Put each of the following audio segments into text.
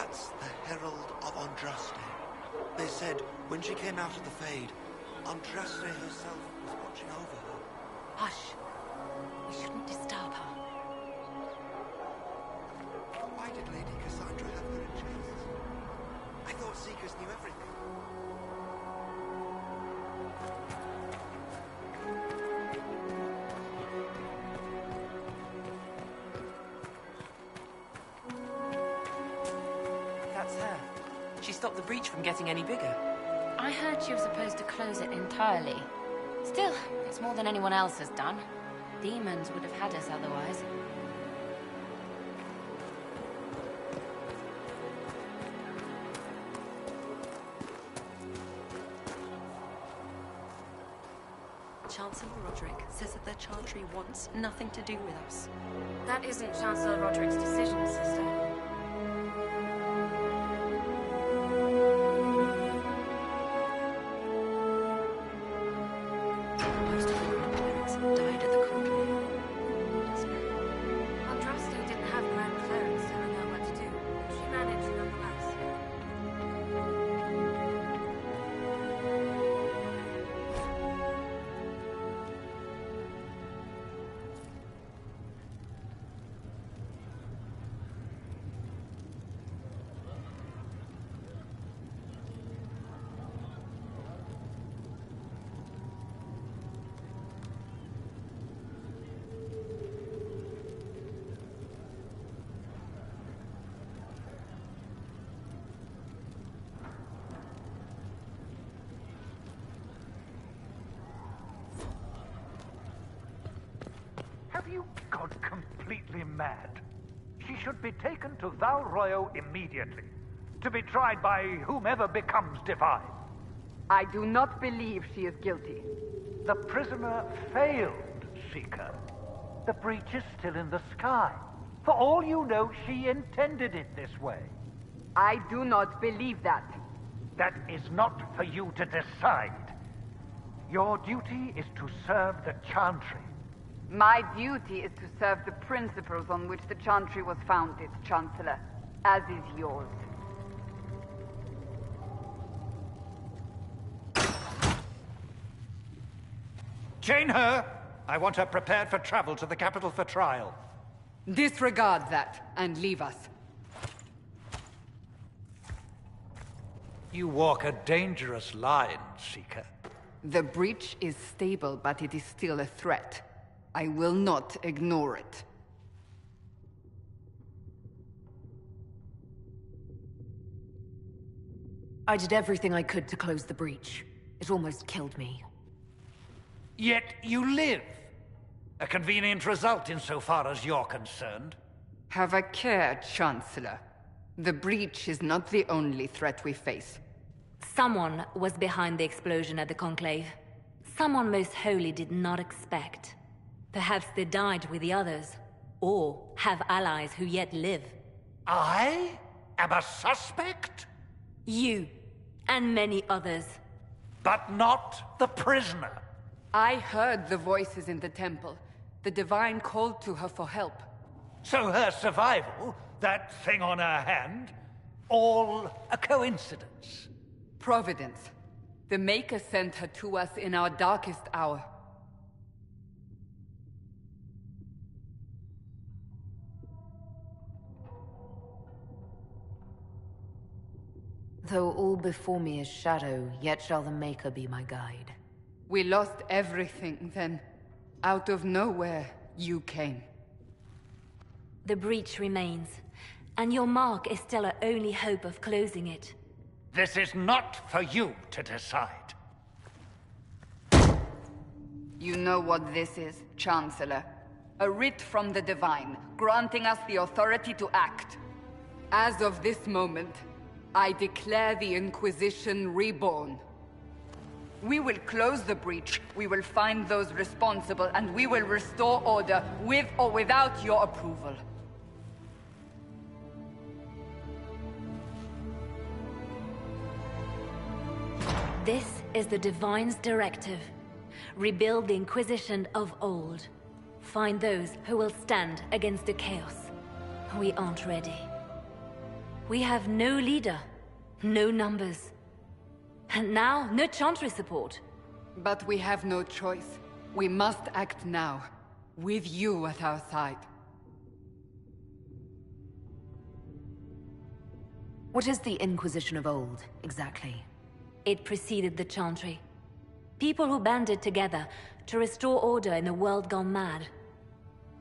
That's the Herald of Andraste. They said when she came out of the Fade, Andraste herself was watching over her. Hush. We shouldn't disturb her. Why did Lady Cassandra have her in chains? I thought Seekers knew everything. That's her. She stopped the breach from getting any bigger. I heard she was supposed to close it entirely. Still, it's more than anyone else has done. Demons would have had us otherwise. Chancellor Roderick says that the Chantry wants nothing to do with us. That isn't Chancellor Roderick's decision, sister. Most of the Grand Clerics have died at the courtroom. Andraste didn't have Grand Clerics telling her what to do. She managed nonetheless. Have you gone completely mad? She should be taken to Val Royo immediately, to be tried by whomever becomes divine. I do not believe she is guilty. The prisoner failed, Seeker. The breach is still in the sky. For all you know, she intended it this way. I do not believe that. That is not for you to decide. Your duty is to serve the Chantry. My duty is to serve the principles on which the Chantry was founded, Chancellor, as is yours. Chain her! I want her prepared for travel to the capital for trial. Disregard that, and leave us. You walk a dangerous line, Seeker. The breach is stable, but it is still a threat. I will not ignore it. I did everything I could to close the breach. It almost killed me. Yet you live. A convenient result insofar as you're concerned. Have a care, Chancellor. The breach is not the only threat we face. Someone was behind the explosion at the Conclave. Someone most holy did not expect. Perhaps they died with the others, or have allies who yet live. I am a suspect? You, and many others. But not the prisoner. I heard the voices in the temple. The Divine called to her for help. So her survival, that thing on her hand, all a coincidence. Providence. The Maker sent her to us in our darkest hour. Though all before me is shadow, yet shall the Maker be my guide. We lost everything then. Out of nowhere, you came. The breach remains, and your mark is still our only hope of closing it. This is not for you to decide. You know what this is, Chancellor. A writ from the Divine, granting us the authority to act. As of this moment, I declare the Inquisition reborn. We will close the breach, we will find those responsible, and we will restore order, with or without your approval. This is the Divine's directive. Rebuild the Inquisition of old. Find those who will stand against the chaos. We aren't ready. We have no leader, no numbers. And now, no Chantry support. But we have no choice. We must act now, with you at our side. What is the Inquisition of old, exactly? It preceded the Chantry. People who banded together to restore order in a world gone mad.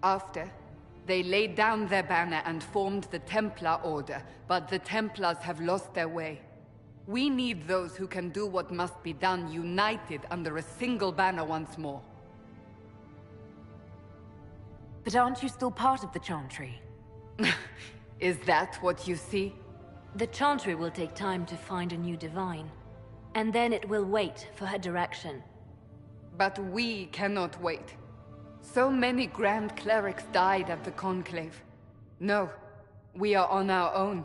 After, they laid down their banner and formed the Templar Order, but the Templars have lost their way. We need those who can do what must be done, united under a single banner once more. But aren't you still part of the Chantry? Is that what you see? The Chantry will take time to find a new divine. And then it will wait for her direction. But we cannot wait. So many Grand Clerics died at the Conclave. No, we are on our own.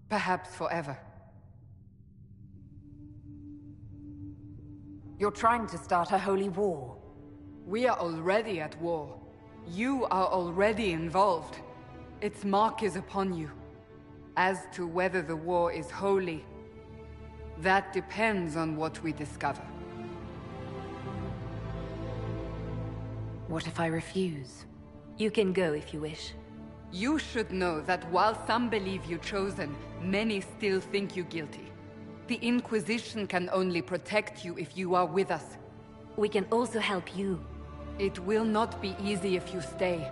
Perhaps forever. You're trying to start a holy war. We are already at war. You are already involved. Its mark is upon you. As to whether the war is holy, that depends on what we discover. What if I refuse? You can go if you wish. You should know that while some believe you chosen, many still think you guilty. The Inquisition can only protect you if you are with us. We can also help you. It will not be easy if you stay.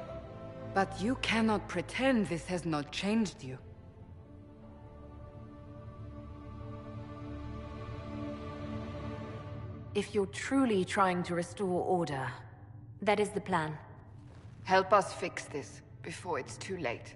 But you cannot pretend this has not changed you. If you're truly trying to restore order... That is the plan. Help us fix this, before it's too late.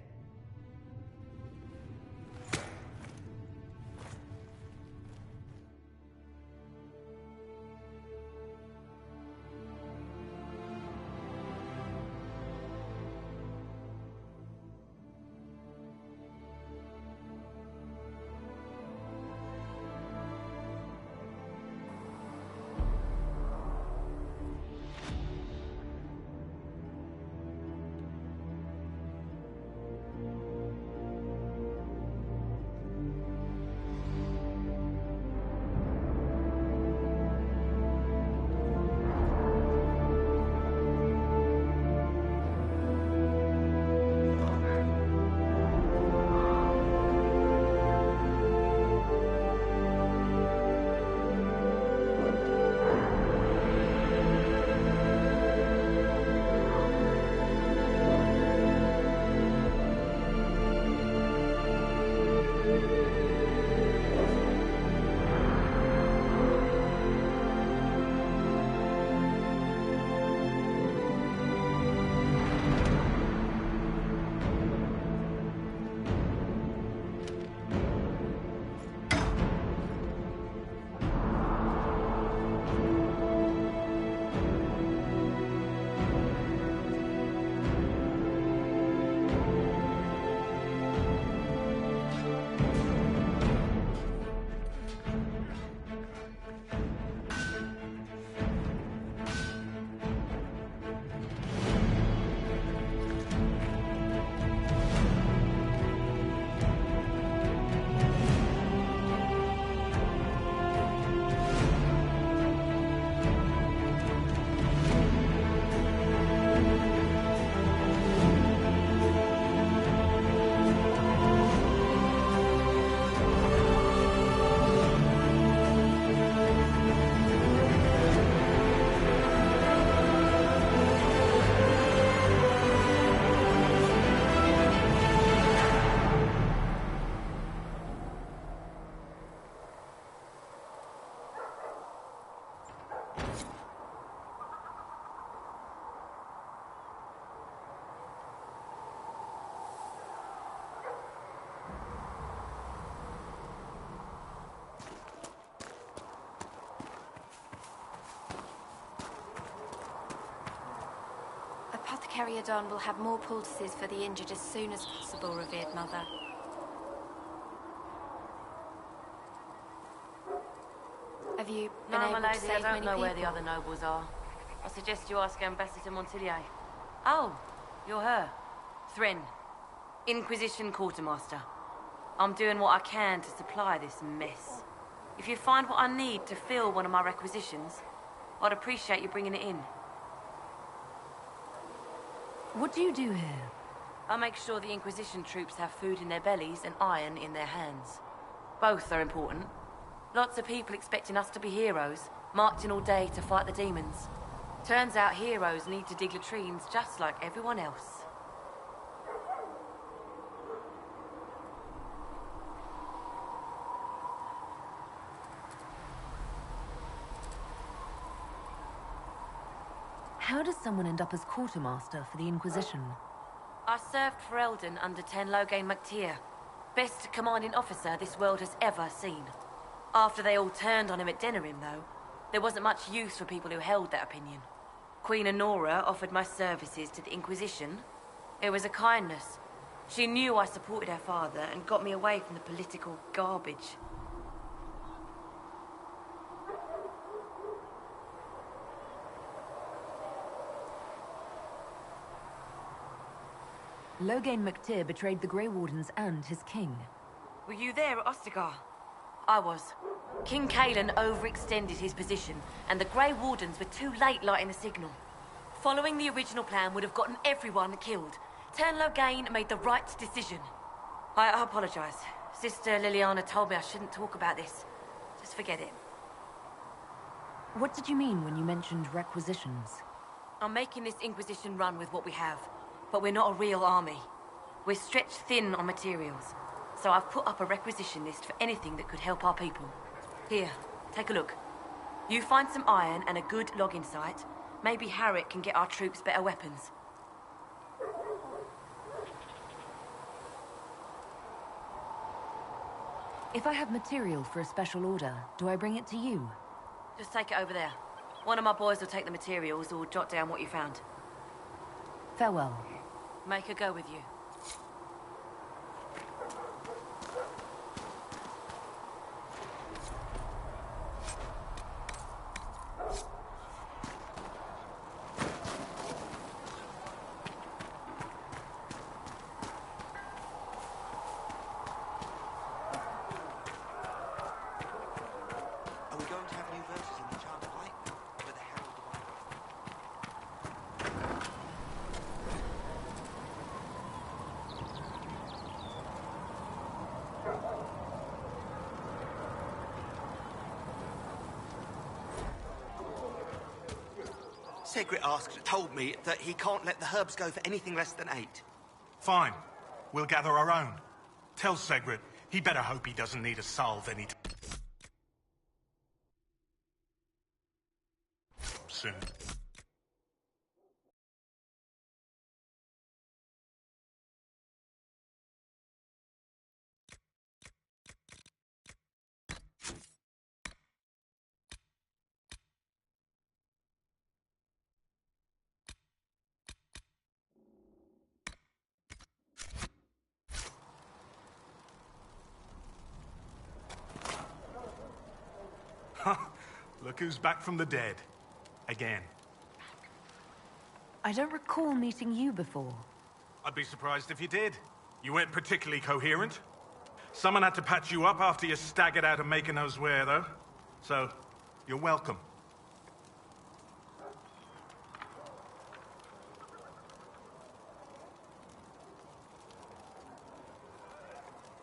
Apothecary Adon will have more poultices for the injured as soon as possible, revered mother. Have you been No, able my to lady, save I don't many know where people? the other nobles are. I suggest you ask Ambassador Montillier. Oh, you're her. Thrin, Inquisition Quartermaster. I'm doing what I can to supply this mess. If you find what I need to fill one of my requisitions, I'd appreciate you bringing it in. What do you do here? I make sure the Inquisition troops have food in their bellies and iron in their hands. Both are important. Lots of people expecting us to be heroes, marching all day to fight the demons. Turns out heroes need to dig latrines just like everyone else. How does someone end up as quartermaster for the Inquisition? I served for Eldon under Logain MacTier, best commanding officer this world has ever seen. After they all turned on him at Denerim, though, there wasn't much use for people who held that opinion. Queen Honora offered my services to the Inquisition. It was a kindness. She knew I supported her father and got me away from the political garbage. Logain MacTier betrayed the Grey Wardens and his king. Were you there at Ostagar? I was. King Cailan overextended his position, and the Grey Wardens were too late lighting the signal. Following the original plan would have gotten everyone killed. Logain made the right decision. I apologize. Sister Liliana told me I shouldn't talk about this. Just forget it. What did you mean when you mentioned requisitions? I'm making this Inquisition run with what we have, but we're not a real army. We're stretched thin on materials, so I've put up a requisition list for anything that could help our people. Here, take a look. You find some iron and a good logging site, maybe Harriet can get our troops better weapons. If I have material for a special order, do I bring it to you? Just take it over there. One of my boys will take the materials or jot down what you found. Farewell. Make her go with you. Are we going to have new verses in the Chant of Lightning? Where the Herald Segret told me that he can't let the herbs go for anything less than 8. Fine. We'll gather our own. Tell Segret he better hope he doesn't need a salve any soon. Look who's back from the dead. Again. I don't recall meeting you before. I'd be surprised if you did. You weren't particularly coherent. Someone had to patch you up after you staggered out of making those wear, though. So, you're welcome.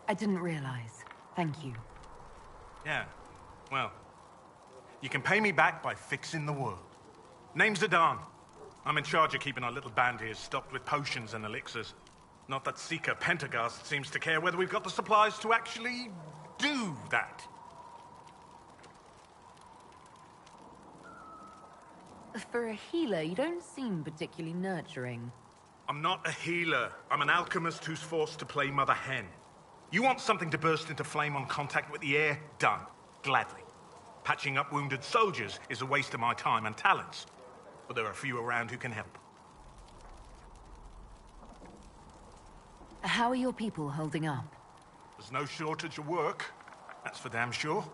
I didn't realize. Thank you. Yeah, well, you can pay me back by fixing the world. Name's Zidane. I'm in charge of keeping our little band here stocked with potions and elixirs. Not that Seeker Pentagast seems to care whether we've got the supplies to actually do that. For a healer, you don't seem particularly nurturing. I'm not a healer. I'm an alchemist who's forced to play Mother Hen. You want something to burst into flame on contact with the air? Done. Gladly. Patching up wounded soldiers is a waste of my time and talents. But there are a few around who can help. How are your people holding up? There's no shortage of work. That's for damn sure.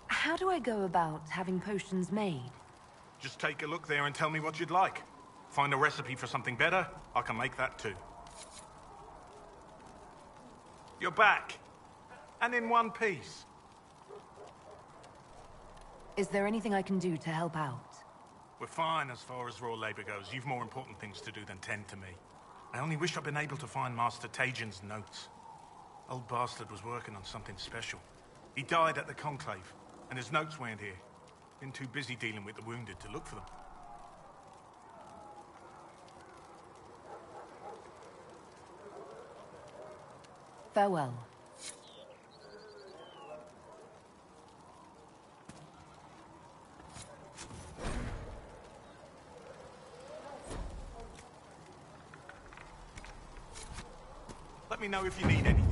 How do I go about having potions made? Just take a look there and tell me what you'd like. Find a recipe for something better, I can make that too. You're back. And in one piece. Is there anything I can do to help out? We're fine as far as raw labor goes. You've more important things to do than tend to me. I only wish I'd been able to find Master Tajin's notes. Old bastard was working on something special. He died at the Conclave, and his notes weren't here. Been too busy dealing with the wounded to look for them. Farewell. Let me know if you need anything.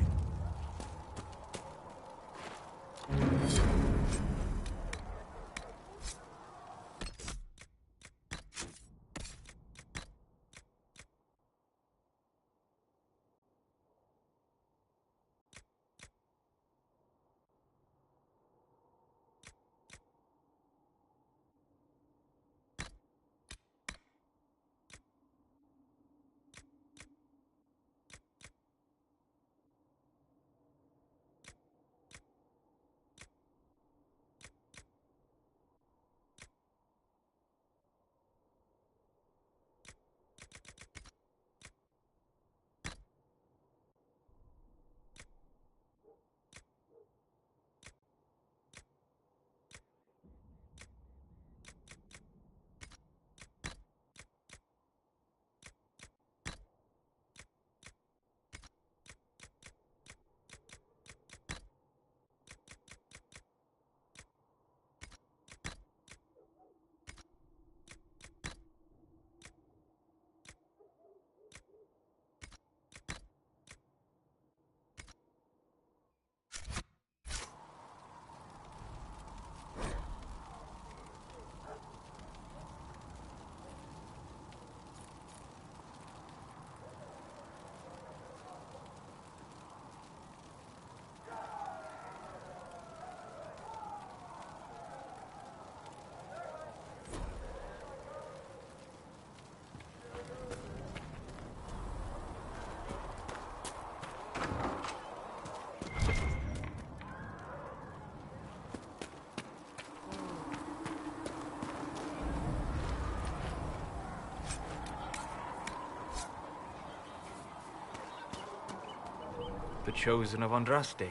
The chosen of Andraste,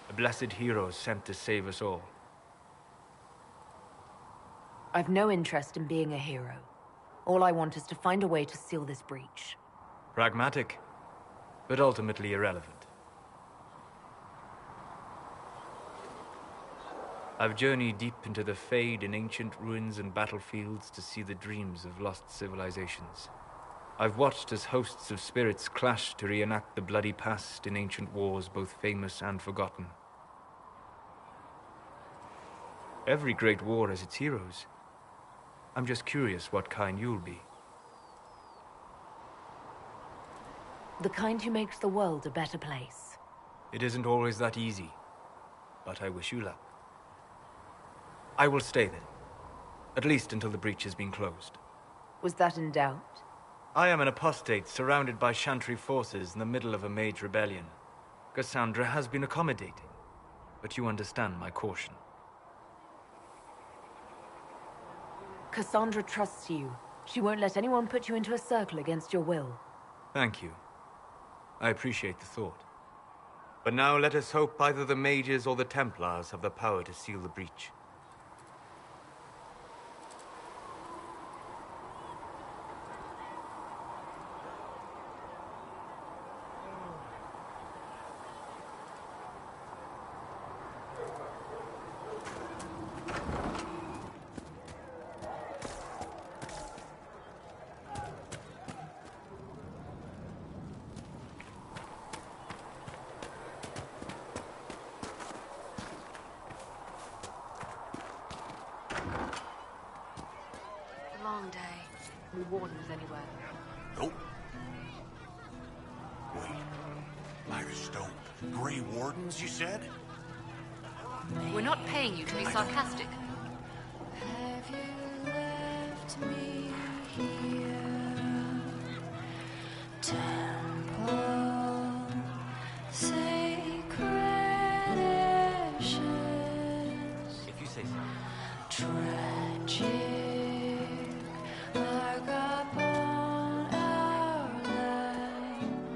a blessed hero sent to save us all. I've no interest in being a hero. All I want is to find a way to seal this breach. Pragmatic, but ultimately irrelevant. I've journeyed deep into the Fade in ancient ruins and battlefields to see the dreams of lost civilizations. I've watched as hosts of spirits clash to reenact the bloody past in ancient wars both famous and forgotten. Every great war has its heroes. I'm just curious what kind you'll be. The kind who makes the world a better place. It isn't always that easy, but I wish you luck. I will stay then, at least until the breach has been closed. Was that in doubt? I am an apostate surrounded by Chantry forces in the middle of a mage rebellion. Cassandra has been accommodating, but you understand my caution. Cassandra trusts you. She won't let anyone put you into a circle against your will. Thank you. I appreciate the thought. But now let us hope either the mages or the Templars have the power to seal the breach. Long day. No wardens anywhere. Nope. Wait. Mirestone. Grey Wardens, you said? We're not paying you to be sarcastic. Have you left me here? If you say so. Tragic, like upon our land.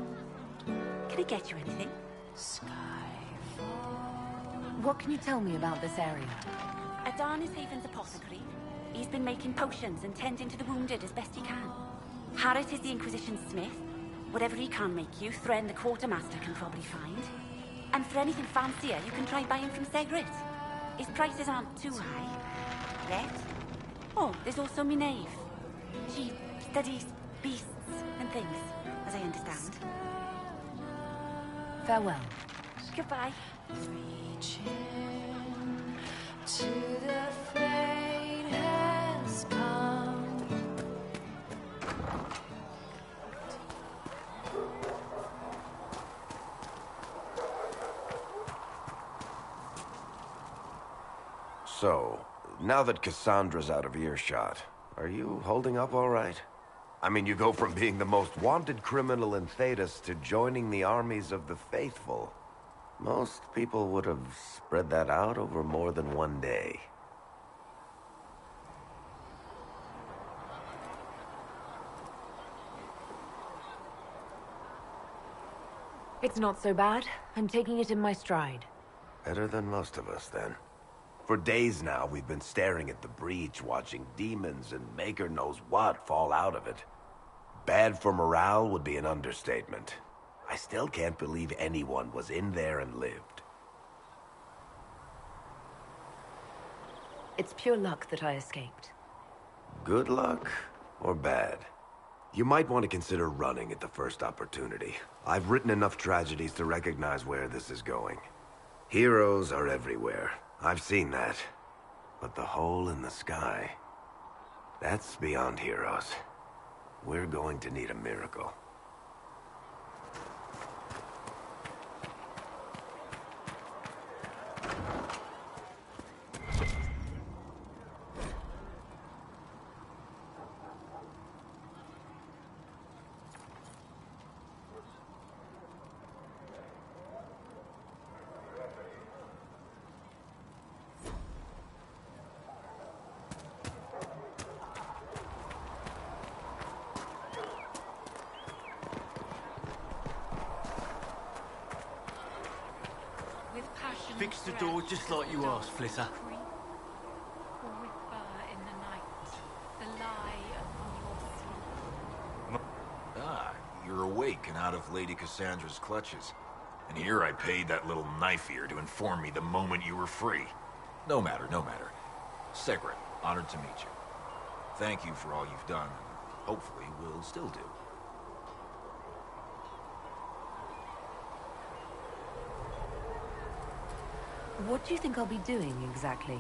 Can I get you anything? Skyfall. What can you tell me about this area? Adan is Haven's apothecary. He's been making potions and tending to the wounded as best he can. Harrit is the Inquisition smith. Whatever he can make you, Thren the quartermaster can probably find. And for anything fancier, you can try buying from Segrit. His prices aren't too high. Yet. Oh, there's also Minave. She studies beasts and things, as I understand. Farewell. Goodbye. Reaching to the fate has come. So, now that Cassandra's out of earshot, are you holding up all right? I mean, you go from being the most wanted criminal in Thedas to joining the armies of the faithful. Most people would have spread that out over more than one day. It's not so bad. I'm taking it in my stride. Better than most of us, then. For days now, we've been staring at the breach, watching demons and maker knows what fall out of it. Bad for morale would be an understatement. I still can't believe anyone was in there and lived. It's pure luck that I escaped. Good luck or bad? You might want to consider running at the first opportunity. I've written enough tragedies to recognize where this is going. Heroes are everywhere. I've seen that. But the hole in the sky, that's beyond heroes. We're going to need a miracle. Fix the door just like you asked, Flitter. Ah, you're awake and out of Lady Cassandra's clutches. And here I paid that little knife-ear to inform me the moment you were free. No matter, no matter. Segrit, honored to meet you. Thank you for all you've done, and hopefully will still do. What do you think I'll be doing, exactly?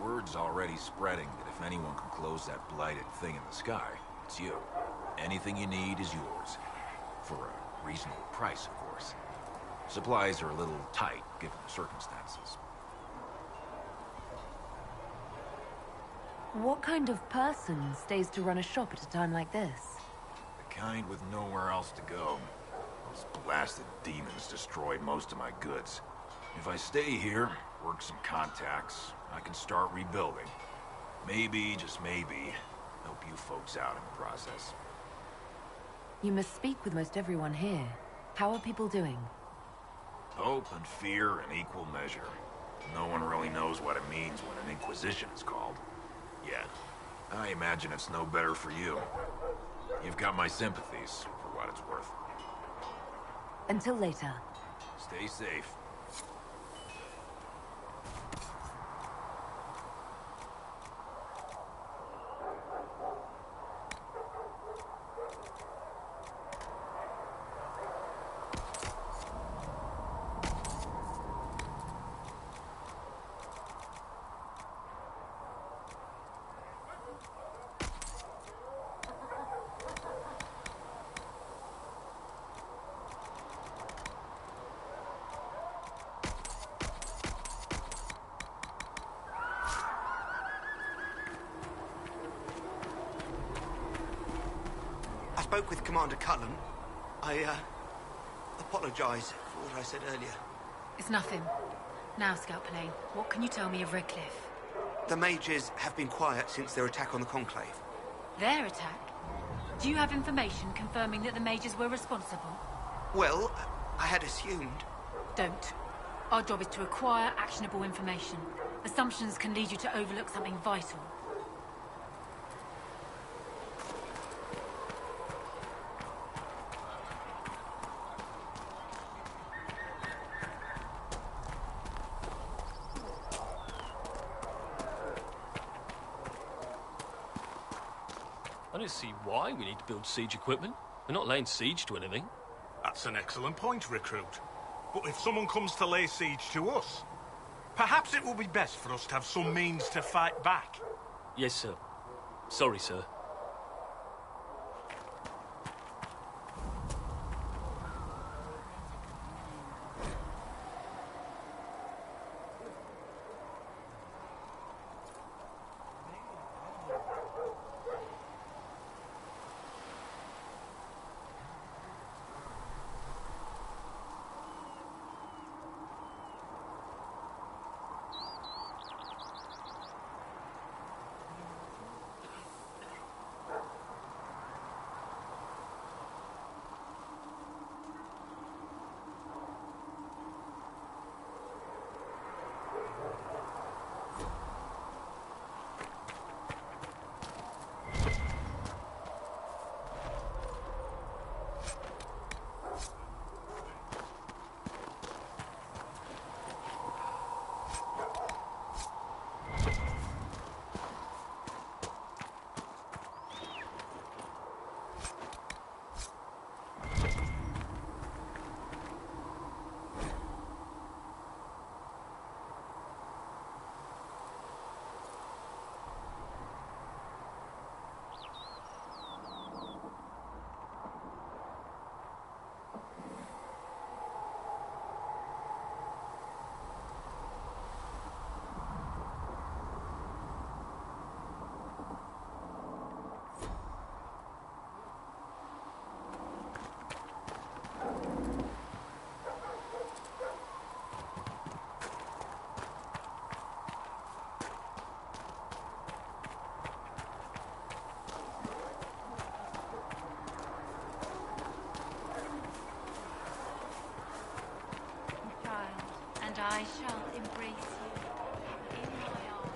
Word's already spreading that if anyone can close that blighted thing in the sky, it's you. Anything you need is yours. For a reasonable price, of course. Supplies are a little tight, given the circumstances. What kind of person stays to run a shop at a time like this? The kind with nowhere else to go. Those blasted demons destroyed most of my goods. If I stay here, work some contacts, I can start rebuilding. Maybe, just maybe, help you folks out in the process. You must speak with most everyone here. How are people doing? Hope and fear in equal measure. No one really knows what it means when an Inquisition is called. Yet, I imagine it's no better for you. You've got my sympathies, for what it's worth. Until later. Stay safe. I spoke with Commander Cullen. I apologize what I said earlier. It's nothing. Now, Scout Plane, what can you tell me of Redcliffe? The mages have been quiet since their attack on the Conclave. Their attack? Do you have information confirming that the mages were responsible? Well, I had assumed. Don't. Our job is to acquire actionable information. Assumptions can lead you to overlook something vital. I don't see why we need to build siege equipment. We're not laying siege to anything. That's an excellent point, Recruit. But if someone comes to lay siege to us, perhaps it will be best for us to have some means to fight back. Yes, sir. Sorry, sir. And I shall embrace you in my arms.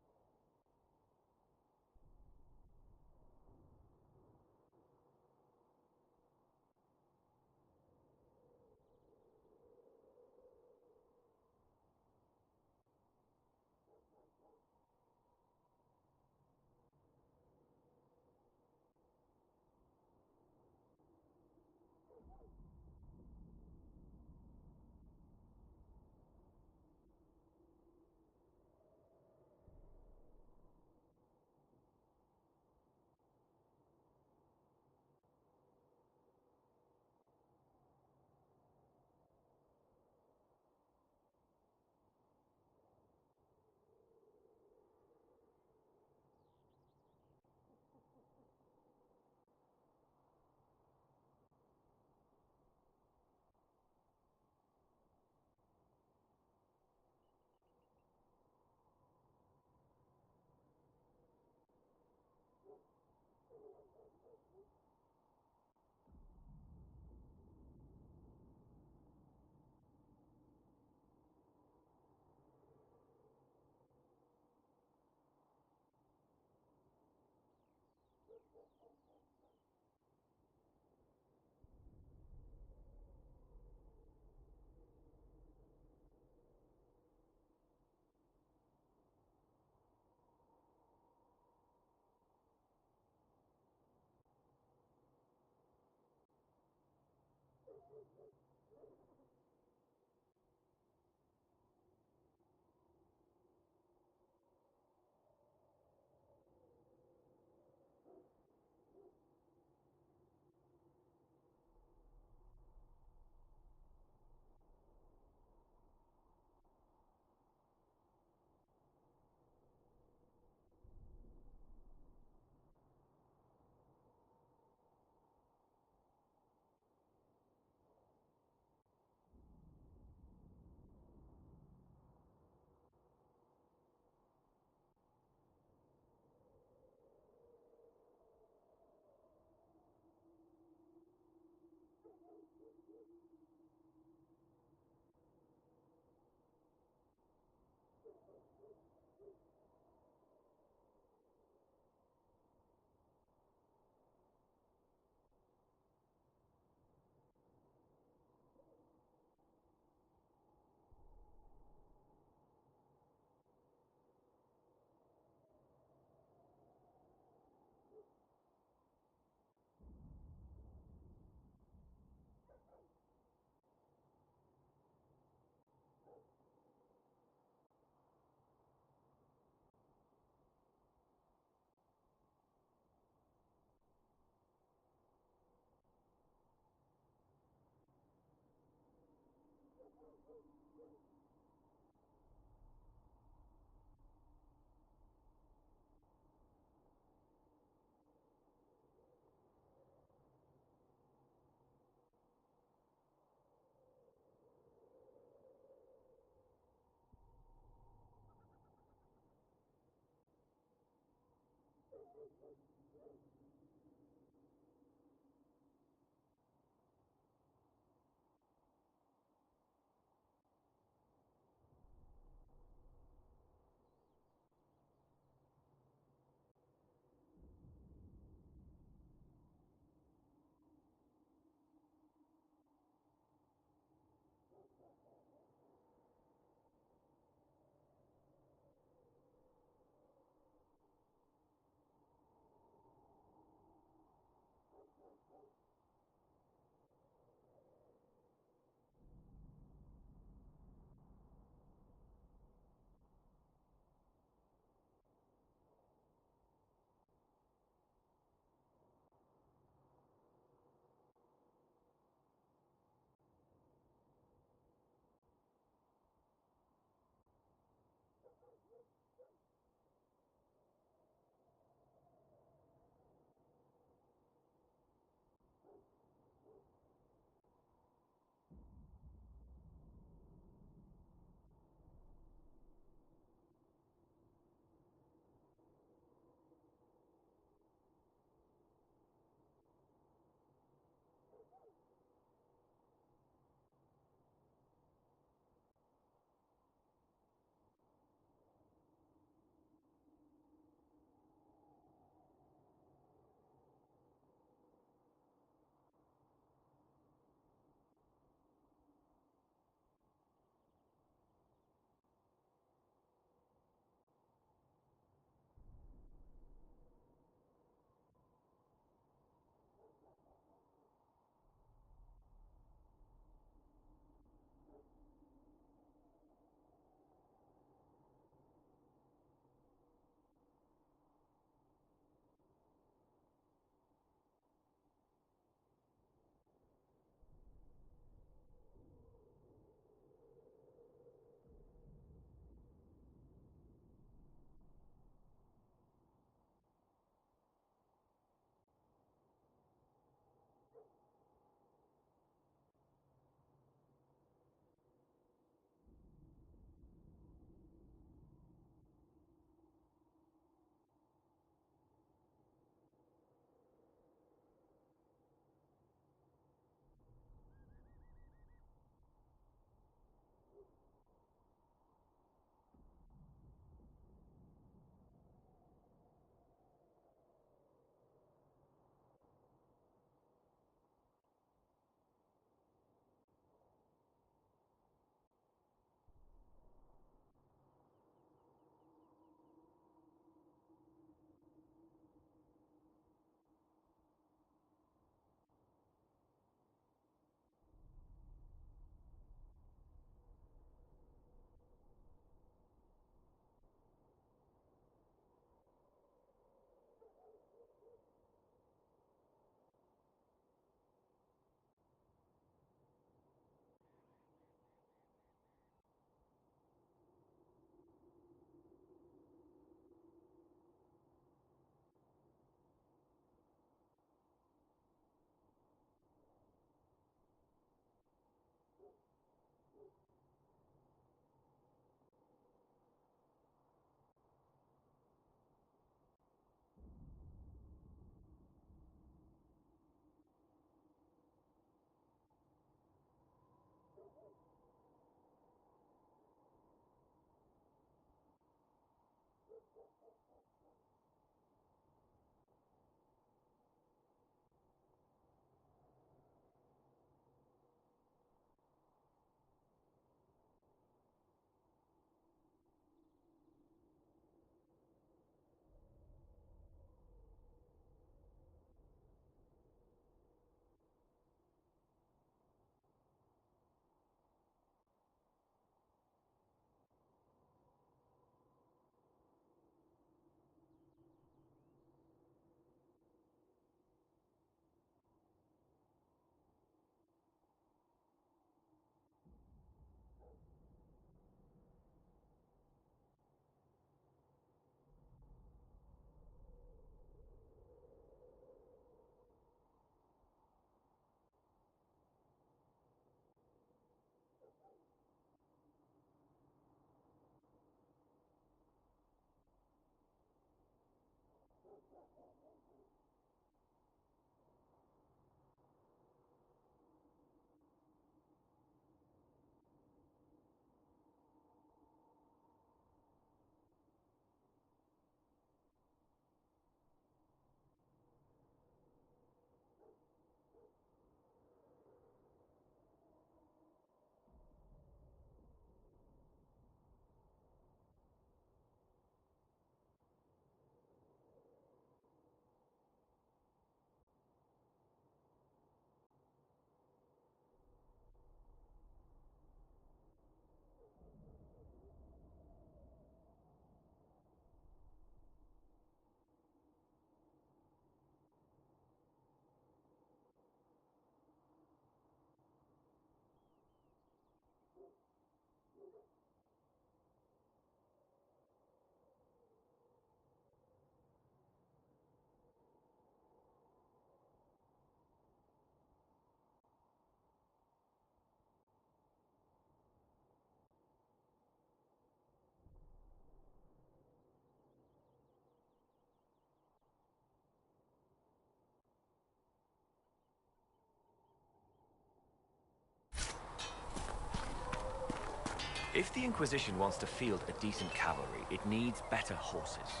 If the Inquisition wants to field a decent cavalry, it needs better horses.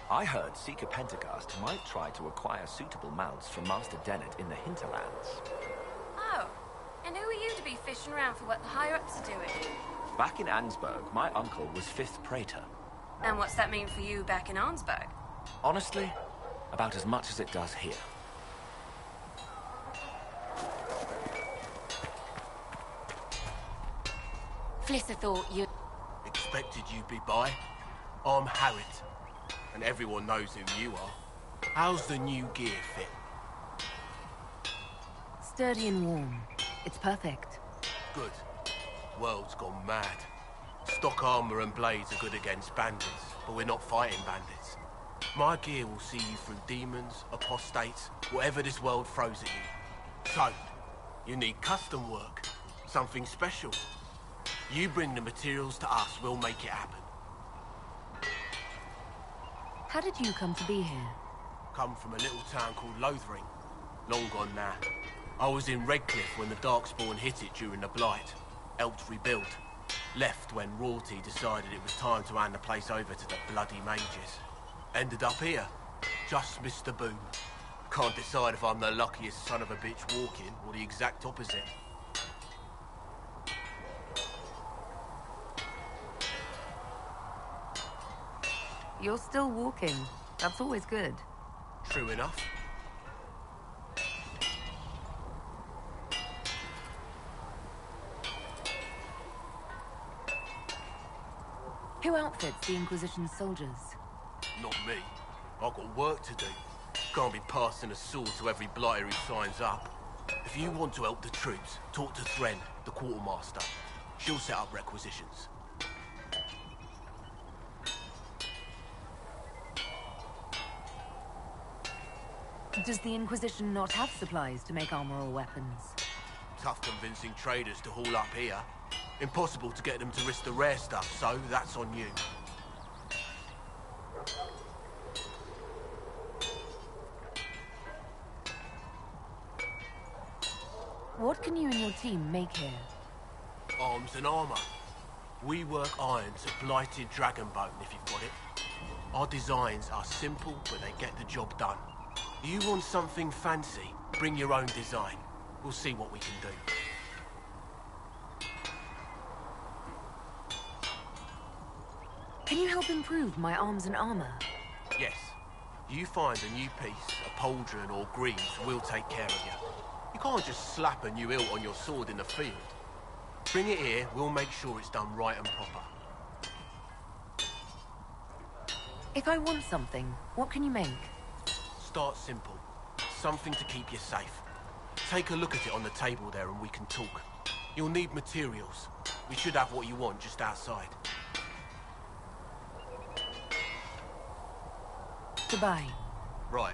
I heard Seeker Pentagast might try to acquire suitable mounts from Master Dennett in the hinterlands. Oh, and who are you to be fishing around for what the higher-ups are doing? Back in Ansburg, my uncle was 5th Praetor. And what's that mean for you back in Arnsberg? Honestly, about as much as it does here. Flisser thought you... Expected you'd be by. I'm Harriet, and everyone knows who you are. How's the new gear fit? Sturdy and warm. It's perfect. Good. World's gone mad. Stock armor and blades are good against bandits, but we're not fighting bandits. My gear will see you through demons, apostates, whatever this world throws at you. So, you need custom work. Something special. You bring the materials to us, we'll make it happen. How did you come to be here? Come from a little town called Lothering. Long gone now. I was in Redcliffe when the Darkspawn hit it during the Blight. Helped rebuild. Left when royalty decided it was time to hand the place over to the bloody mages. Ended up here. Just missed the boom. Can't decide if I'm the luckiest son of a bitch walking or the exact opposite. You're still walking. That's always good. True enough. Who outfits the Inquisition soldiers? Not me. I've got work to do. Can't be passing a sword to every blighter who signs up. If you want to help the troops, talk to Thren, the quartermaster. She'll set up requisitions. Does the Inquisition not have supplies to make armor or weapons? Tough convincing traders to haul up here. Impossible to get them to risk the rare stuff, so that's on you. What can you and your team make here? Arms and armor. We work iron to blighted dragonbone, if you've got it. Our designs are simple, but they get the job done. You want something fancy? Bring your own design. We'll see what we can do. Can you help improve my arms and armor? Yes. You find a new piece, a pauldron or greaves, we'll take care of you. You can't just slap a new hilt on your sword in the field. Bring it here, we'll make sure it's done right and proper. If I want something, what can you make? Start simple. Something to keep you safe. Take a look at it on the table there and we can talk. You'll need materials. We should have what you want just outside. Goodbye. Right.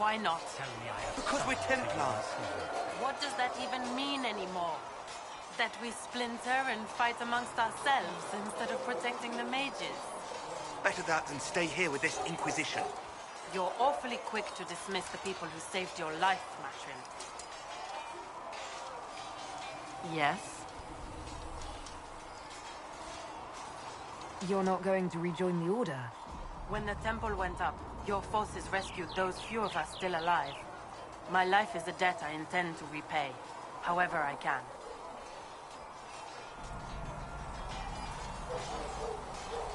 Why not? Tell me I have... Because we're Templars. What does that even mean anymore? That we splinter and fight amongst ourselves instead of protecting the mages? Better that than stay here with this Inquisition. You're awfully quick to dismiss the people who saved your life, Matrin. Yes? You're not going to rejoin the Order? When the temple went up, your forces rescued those few of us still alive. My life is a debt I intend to repay, however I can.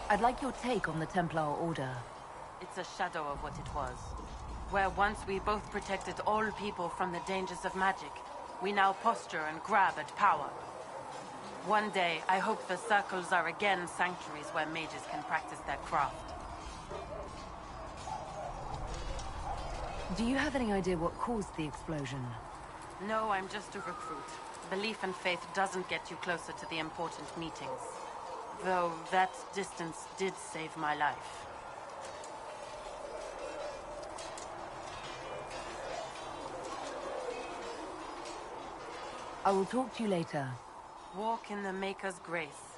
I'd like your take on the Templar Order. It's a shadow of what it was. Where once we both protected all people from the dangers of magic, we now posture and grab at power. One day, I hope the circles are again sanctuaries where mages can practice their craft. Do you have any idea what caused the explosion? No, I'm just a recruit. Belief and faith doesn't get you closer to the important meetings. Though that distance did save my life. I will talk to you later. Walk in the Maker's grace.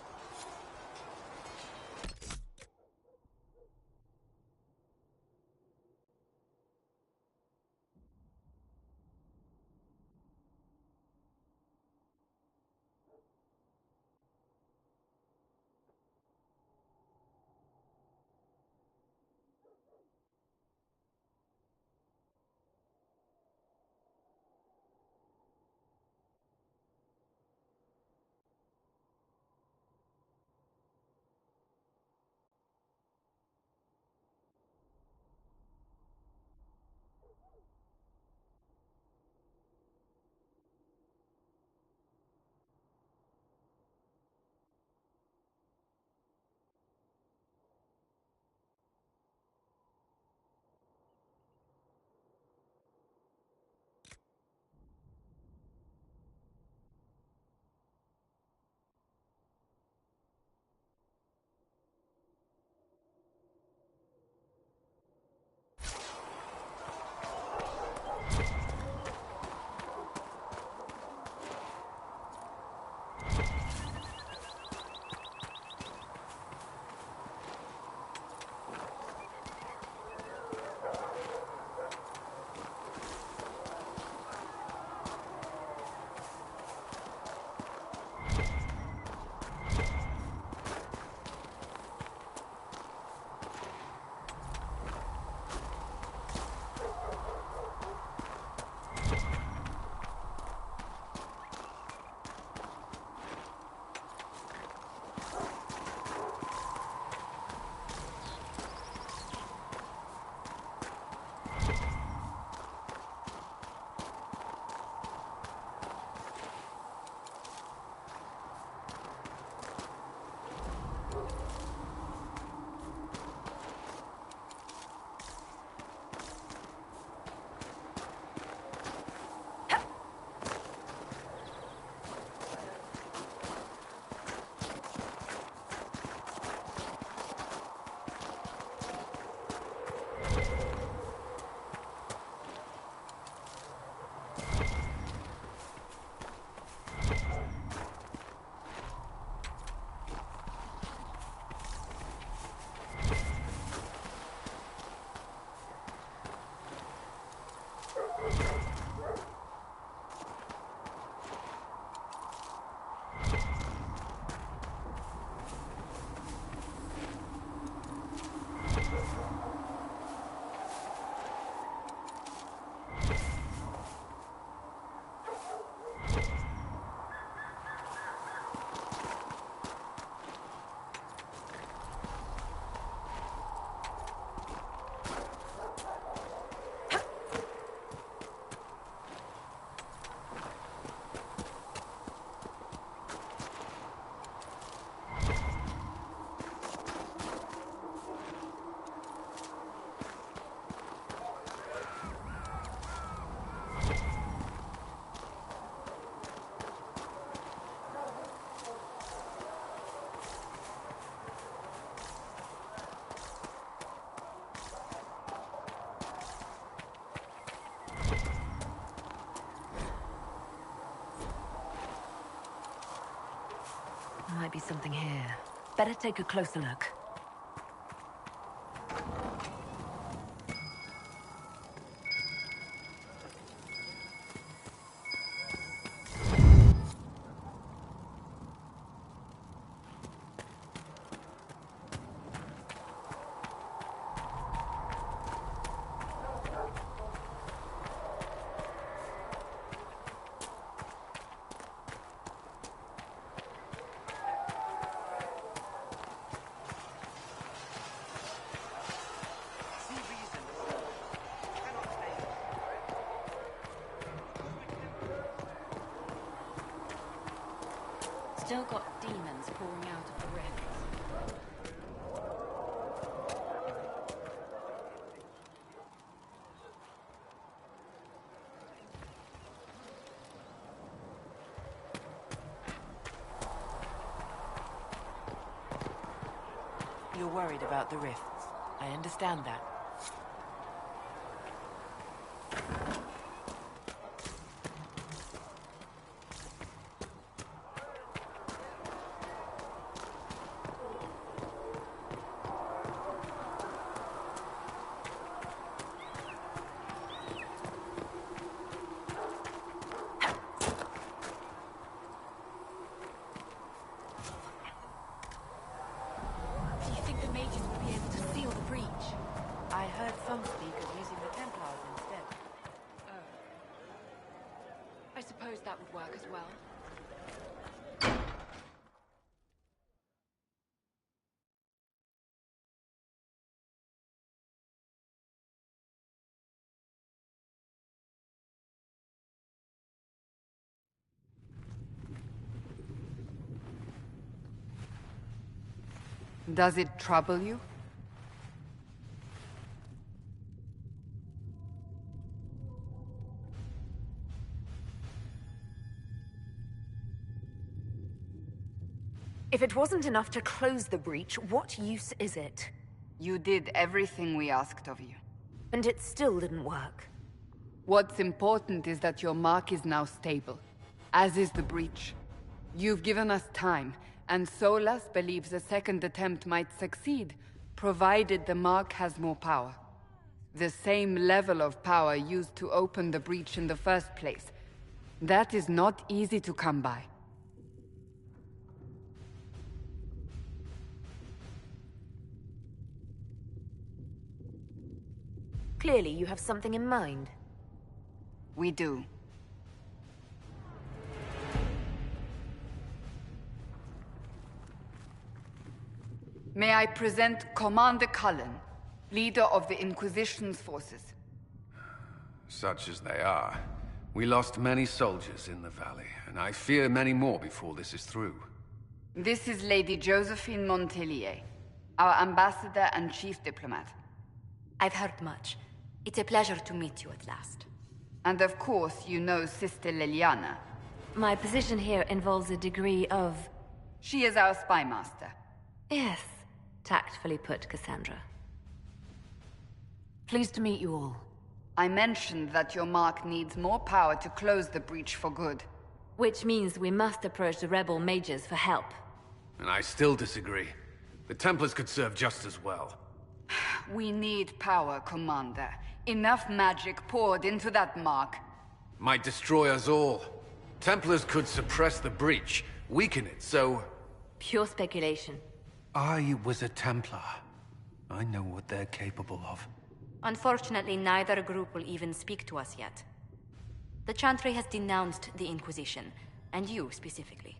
might be something here. Better take a closer look. Still got demons pouring out of the rifts. You're worried about the rifts. I understand that. Do you think the mages will be able to seal the breach? I heard some speak of using the Templars instead. Oh. I suppose that would work as well. Does it trouble you? If it wasn't enough to close the breach, what use is it? You did everything we asked of you. And it still didn't work. What's important is that your mark is now stable, as is the breach. You've given us time, and Solas believes a second attempt might succeed, provided the mark has more power. The same level of power used to open the breach in the first place. That is not easy to come by. Clearly, you have something in mind. We do. May I present Commander Cullen, leader of the Inquisition's forces. Such as they are. We lost many soldiers in the valley, and I fear many more before this is through. This is Lady Josephine Montelier, our ambassador and chief diplomat. I've heard much. It's a pleasure to meet you at last. And of course, you know Sister Liliana. My position here involves a degree of... She is our spy master. Yes, tactfully put, Cassandra. Pleased to meet you all. I mentioned that your mark needs more power to close the breach for good. Which means we must approach the rebel mages for help. And I still disagree. The Templars could serve just as well. We need power, Commander. Enough magic poured into that mark. Might destroy us all. Templars could suppress the breach, weaken it, so... Pure speculation. I was a Templar. I know what they're capable of. Unfortunately, neither group will even speak to us yet. The Chantry has denounced the Inquisition, and you specifically.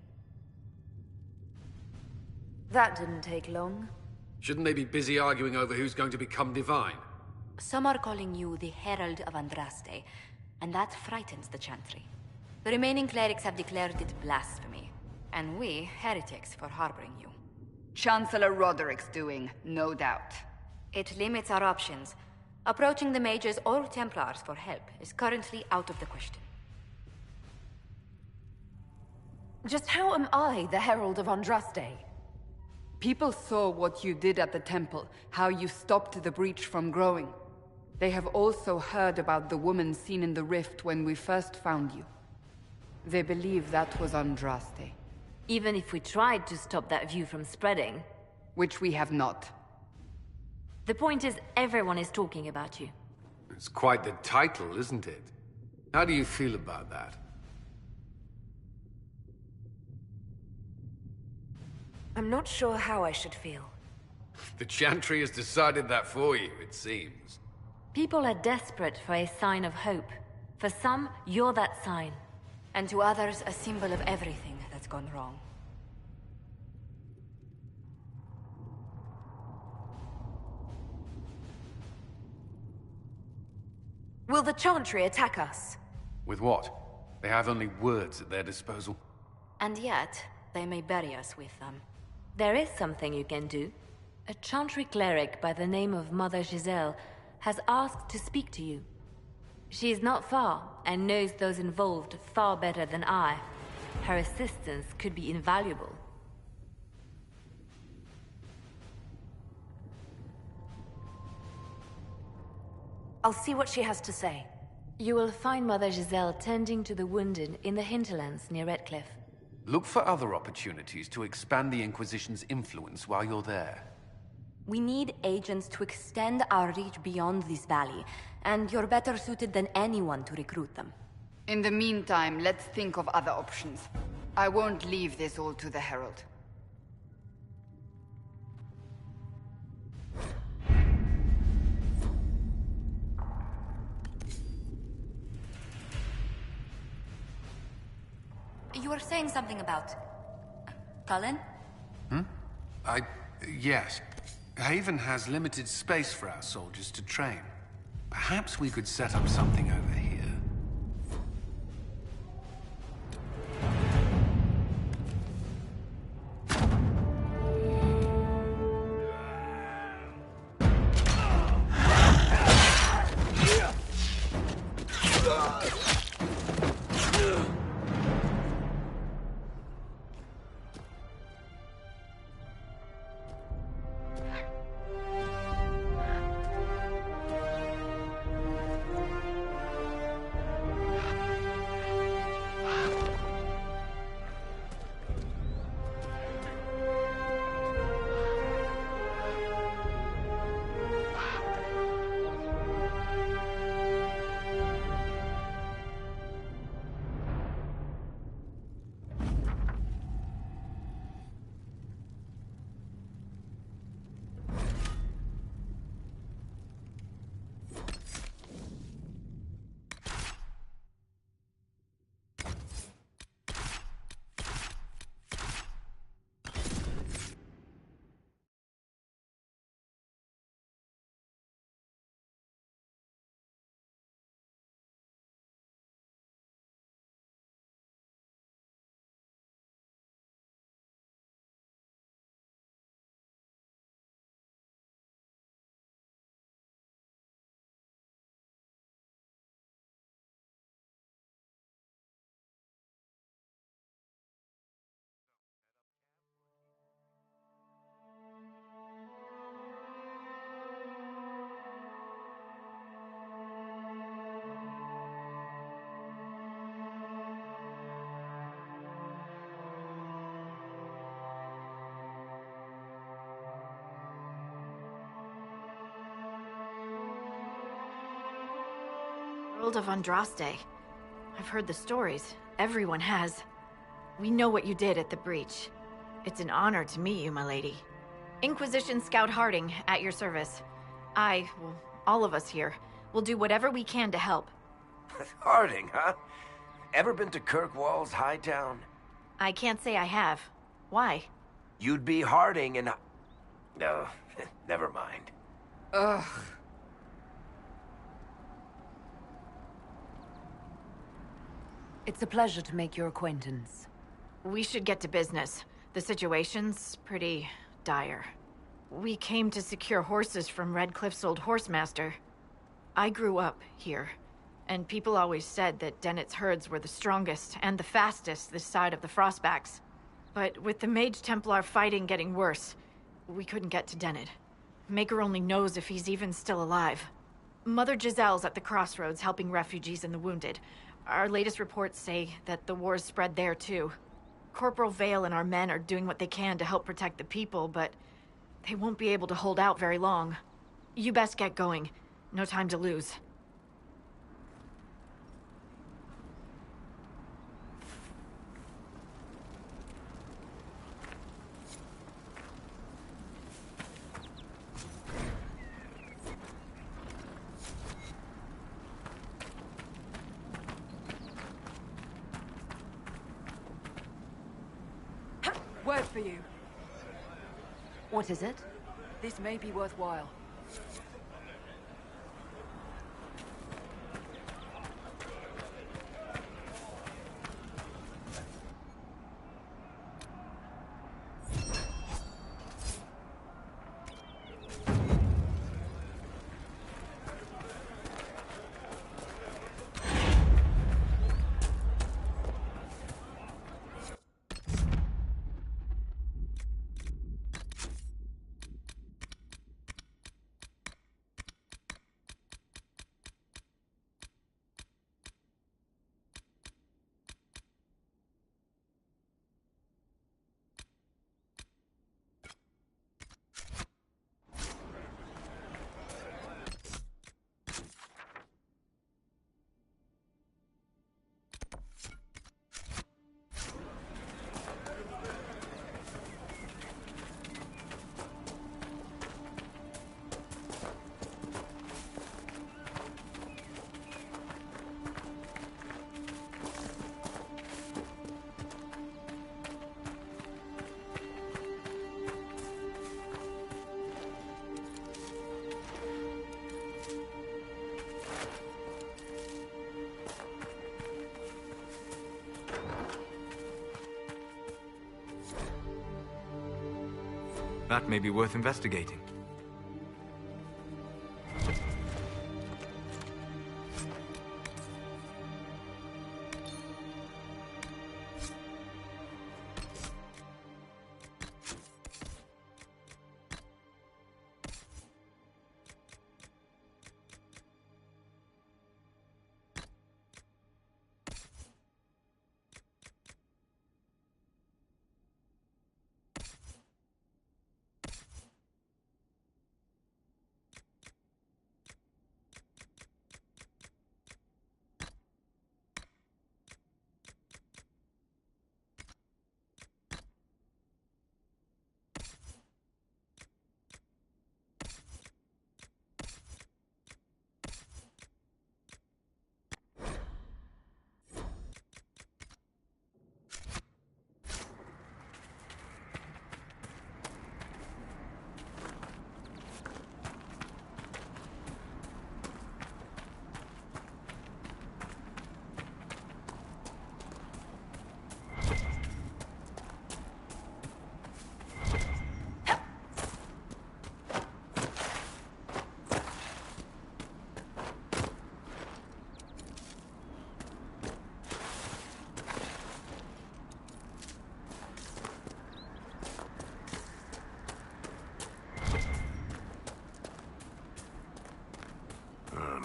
That didn't take long. Shouldn't they be busy arguing over who's going to become divine? Some are calling you the Herald of Andraste, and that frightens the Chantry. The remaining clerics have declared it blasphemy, and we, heretics, for harboring you. Chancellor Roderick's doing, no doubt. It limits our options. Approaching the mages or Templars for help is currently out of the question. Just how am I the Herald of Andraste? People saw what you did at the temple, how you stopped the breach from growing. They have also heard about the woman seen in the rift when we first found you. They believe that was Andraste. Even if we tried to stop that view from spreading. Which we have not. The point is, everyone is talking about you. It's quite the title, isn't it? How do you feel about that? I'm not sure how I should feel. The Chantry has decided that for you, it seems. People are desperate for a sign of hope. For some, you're that sign. And to others, a symbol of everything that's gone wrong. Will the Chantry attack us? With what? They have only words at their disposal. And yet, they may bury us with them. There is something you can do. A Chantry cleric by the name of Mother Giselle has asked to speak to you. She is not far, and knows those involved far better than I. Her assistance could be invaluable. I'll see what she has to say. You will find Mother Giselle tending to the wounded in the hinterlands near Redcliffe. Look for other opportunities to expand the Inquisition's influence while you're there. We need agents to extend our reach beyond this valley, and you're better suited than anyone to recruit them. In the meantime, let's think of other options. I won't leave this all to the Herald. You were saying something about... Cullen? Yes. Haven has limited space for our soldiers to train. Perhaps we could set up something over here. World of Andraste. I've heard the stories. Everyone has. We know what you did at the breach. It's an honor to meet you, my lady. Inquisition Scout Harding, at your service. Well, all of us here, will do whatever we can to help. Harding, huh? Ever been to Kirkwall's Hightown? I can't say I have. Why? You'd be Harding and... No, never mind. Ugh. It's a pleasure to make your acquaintance. We should get to business. The situation's pretty dire. We came to secure horses from Redcliffe's old horsemaster. I grew up here, and people always said that Dennett's herds were the strongest and the fastest this side of the Frostbacks. But with the Mage Templar fighting getting worse, we couldn't get to Dennett. Maker only knows if he's even still alive. Mother Giselle's at the crossroads helping refugees and the wounded. Our latest reports say that the war's spread there too. Corporal Vale and our men are doing what they can to help protect the people, but they won't be able to hold out very long. You best get going. No time to lose. Word for you. What is it? This may be worthwhile. That may be worth investigating.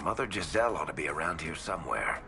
Mother Giselle ought to be around here somewhere.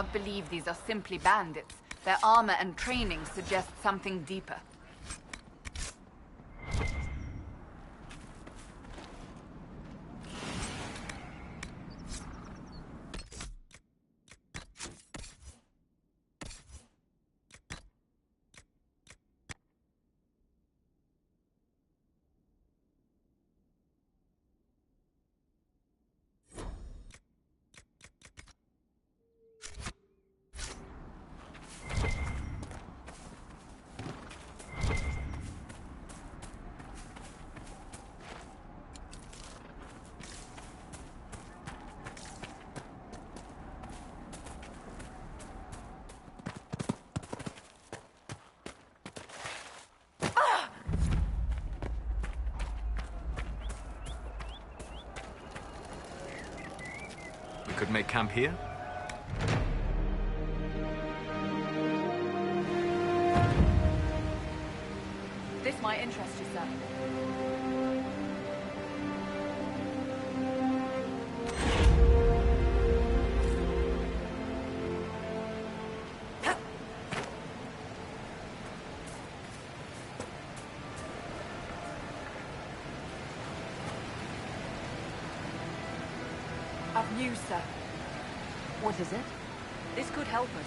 not believe these are simply bandits. Their armor and training suggest something deeper. We could make camp here? This might interest you, sir. Of news, sir. What is it? This could help us.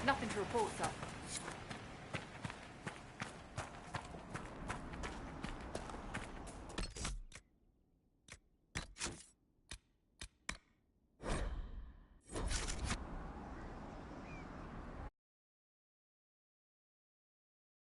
Nothing to report, sir.